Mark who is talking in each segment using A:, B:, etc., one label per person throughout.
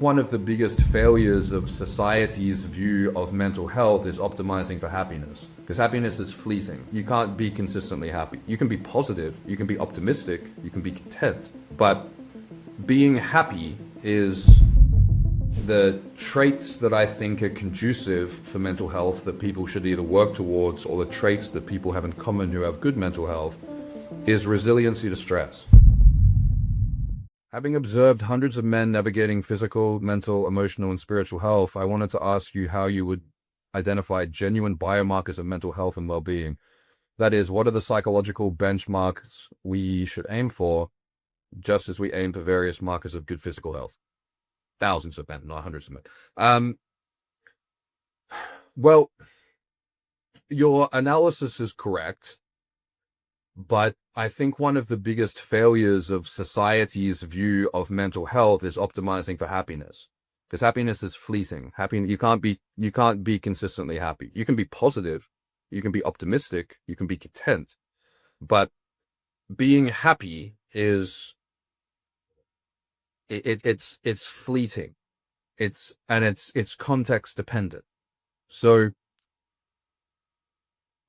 A: One of the biggest failures of society's view of mental health is optimizing for happiness. Because happiness is fleeting. You can't be consistently happy. You can be positive, you can be optimistic, you can be content. But being happy is the traits that I think are conducive for mental health that people should either work towards, or the traits that people have in common who have good mental health, is resiliency to stress. Having observed hundreds of men navigating physical, mental, emotional, and spiritual health, I wanted to ask you how you would identify genuine biomarkers of mental health and well-being. That is, what are the psychological benchmarks we should aim for, just as we aim for various markers of good physical health? Thousands of men, not hundreds of men. Well, your analysis is correct. But I think one of the biggest failures of society's view of mental health is optimizing for happiness. Because happiness is fleeting. You can't be consistently happy. You can be positive, you can be optimistic, you can be content. But being happy is it's fleeting. It's context dependent. So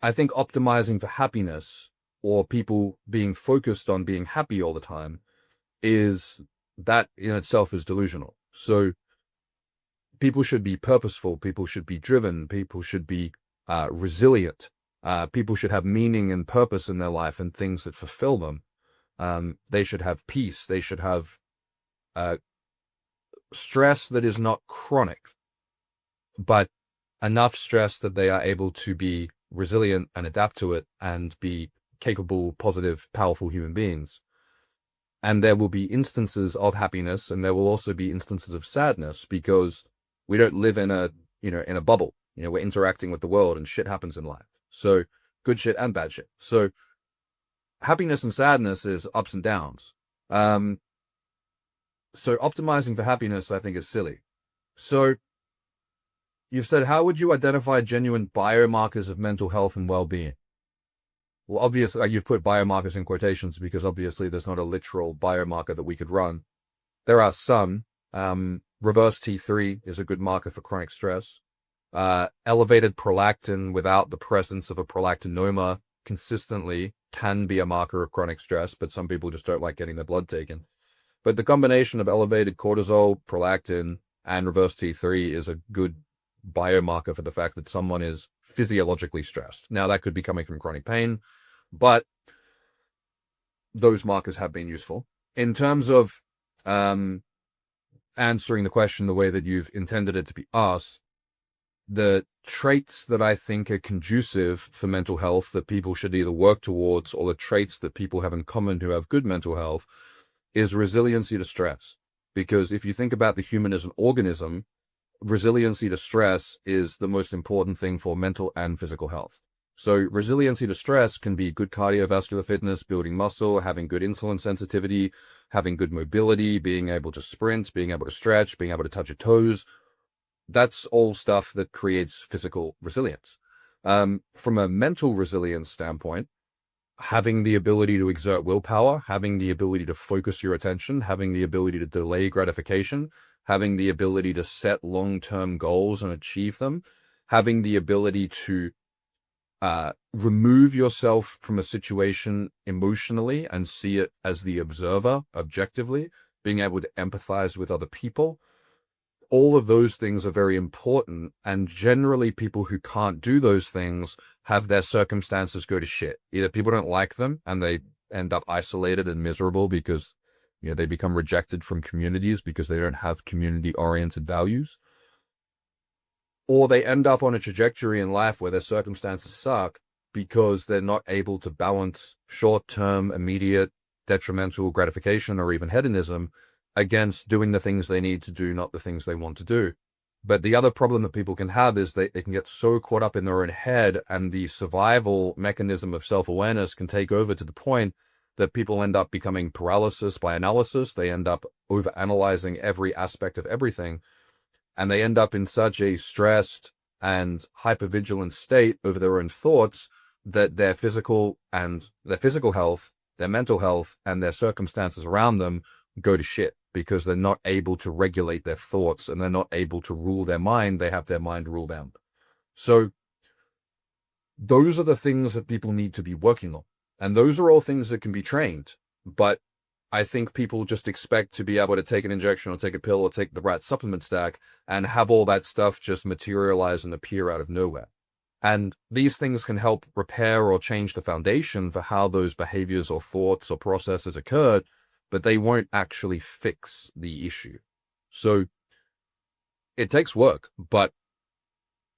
A: I think optimizing for happiness, or people being focused on being happy all the time, is that in itself is delusional. So people should be purposeful, people should be driven, people should be resilient, people should have meaning and purpose in their life and things that fulfill them. They should have peace, they should have stress that is not chronic, but enough stress that they are able to be resilient and adapt to it and be capable, positive, powerful human beings. And there will be instances of happiness, and there will also be instances of sadness, because we don't live in a bubble. We're interacting with the world, and shit happens in life. So good shit and bad shit. So happiness and sadness is ups and downs. So optimizing for happiness, I think, is silly. So you've said, how would you identify genuine biomarkers of mental health and well-being? Well, obviously, you've put biomarkers in quotations because obviously there's not a literal biomarker that we could run. There are some. Reverse T3 is a good marker for chronic stress. Elevated prolactin without the presence of a prolactinoma consistently can be a marker of chronic stress, but some people just don't like getting their blood taken. But the combination of elevated cortisol, prolactin, and reverse T3 is a good biomarker for the fact that someone is physiologically stressed. Now, that could be coming from chronic pain, but those markers have been useful. In terms of answering the question the way that you've intended it to be asked, the traits that I think are conducive for mental health that people should either work towards, or the traits that people have in common who have good mental health, is resiliency to stress. Because if you think about the human as an organism, resiliency to stress is the most important thing for mental and physical health. So resiliency to stress can be good cardiovascular fitness, building muscle, having good insulin sensitivity, having good mobility, being able to sprint, being able to stretch, being able to touch your toes. That's all stuff that creates physical resilience. From a mental resilience standpoint, having the ability to exert willpower, having the ability to focus your attention, having the ability to delay gratification, having the ability to set long-term goals and achieve them, having the ability to remove yourself from a situation emotionally and see it as the observer objectively, being able to empathize with other people. All of those things are very important, and generally people who can't do those things have their circumstances go to shit. Either people don't like them and they end up isolated and miserable because they become rejected from communities because they don't have community-oriented values, or they end up on a trajectory in life where their circumstances suck because they're not able to balance short-term, immediate, detrimental gratification or even hedonism against doing the things they need to do, not the things they want to do. But the other problem that people can have is they can get so caught up in their own head, and the survival mechanism of self-awareness can take over to the point that people end up becoming paralysis by analysis. They end up overanalyzing every aspect of everything, and they end up in such a stressed and hypervigilant state over their own thoughts that their physical health, their mental health, and their circumstances around them go to shit, because they're not able to regulate their thoughts and they're not able to rule their mind. They have their mind ruled out. So those are the things that people need to be working on. And those are all things that can be trained. But I think people just expect to be able to take an injection or take a pill or take the right supplement stack and have all that stuff just materialize and appear out of nowhere. And these things can help repair or change the foundation for how those behaviors or thoughts or processes occurred, but they won't actually fix the issue. So it takes work, but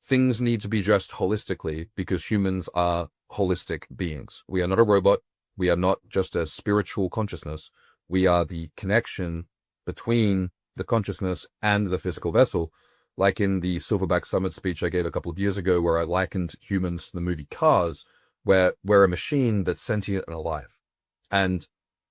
A: things need to be addressed holistically because humans are holistic beings. We are not a robot. We are not just a spiritual consciousness. We are the connection between the consciousness and the physical vessel. Like in the Silverback Summit speech I gave a couple of years ago, where I likened humans to the movie Cars, where we're a machine that's sentient and alive. And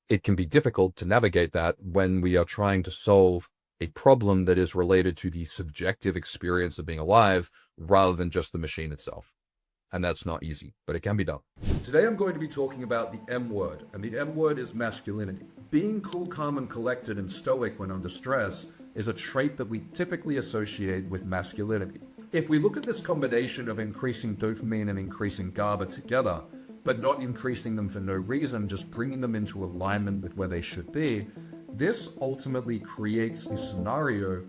A: it can be difficult to navigate that when we are trying to solve a problem that is related to the subjective experience of being alive rather than just the machine itself. And that's not easy, but it can be done. Today I'm going to be talking about the M word, and the M word is masculinity. Being cool, calm, and collected and stoic when under stress is a trait that we typically associate with masculinity. If we look at this combination of increasing dopamine and increasing GABA together, but not increasing them for no reason, just bringing them into alignment with where they should be, this ultimately creates a scenario